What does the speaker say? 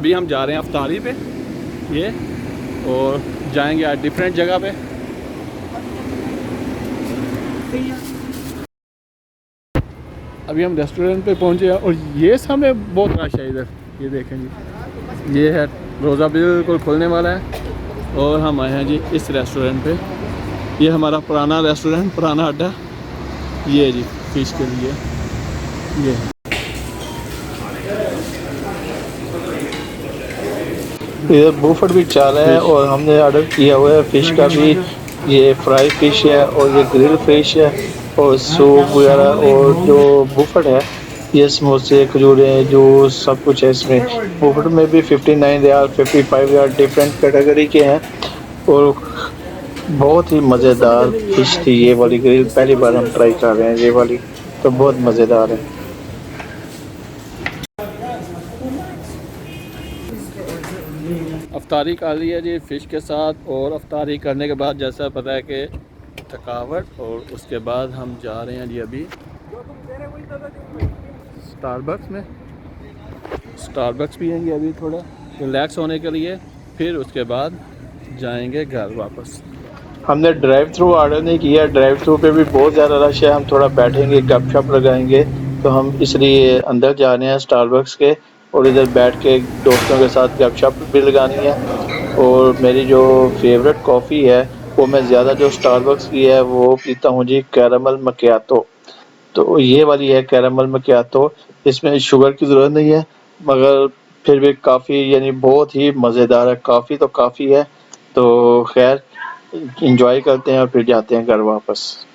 अभी हम जा रहे हैं अफ्तारी पे ये, और जाएंगे आज डिफरेंट जगह पे। अभी हम रेस्टोरेंट पे पहुंचे हैं और ये सामने बहुत रश है इधर, ये देखेंगे। ये है रोज़ा बिल्कुल खुलने वाला है और हम आए हैं जी इस रेस्टोरेंट पे। ये हमारा पुराना रेस्टोरेंट, पुराना अड्डा, ये जी फिश के लिए ये है। इधर बुफट भी चाल है फिश और हमने ऑर्डर किया हुआ है फिश का भी। ये फ्राई फिश है और ये ग्रिल फिश है और सूप वगैरह, और जो बुफट है ये समोसे खजूरें जूस सब कुछ है इसमें। बुफट में भी 59 रियाल 55 रियाल डिफरेंट कैटेगरी के हैं। और बहुत ही मज़ेदार फिश थी ये वाली ग्रिल, पहली बार हम ट्राई कर रहे हैं ये वाली, तो बहुत मज़ेदार है। अफ्तारी कर ली है जी फ़िश के साथ, और अफ्तारी करने के बाद जैसा पता है कि थकावट, और उसके बाद हम जा रहे हैं जी अभी स्टारबक्स पियेंगे अभी थोड़ा रिलैक्स होने के लिए, फिर उसके बाद जाएंगे घर वापस। हमने ड्राइव थ्रू ऑर्डर नहीं किया, ड्राइव थ्रू पे भी बहुत ज़्यादा रश है। हम थोड़ा बैठेंगे गपशप लगाएंगे, तो हम इसलिए अंदर जा रहे हैं स्टारबक्स के, और इधर बैठ के दोस्तों के साथ गपशप भी लगानी है। और मेरी जो फेवरेट कॉफ़ी है वो मैं ज़्यादा जो स्टारबक्स की है वो पीता हूँ जी, कैरामल मकियातो। तो ये वाली है कैरामल मकियातो, इसमें शुगर की ज़रूरत नहीं है, मगर फिर भी काफ़ी यानी बहुत ही मज़ेदार है। काफ़ी तो काफ़ी है, तो खैर इंजॉय करते हैं और फिर जाते हैं घर वापस।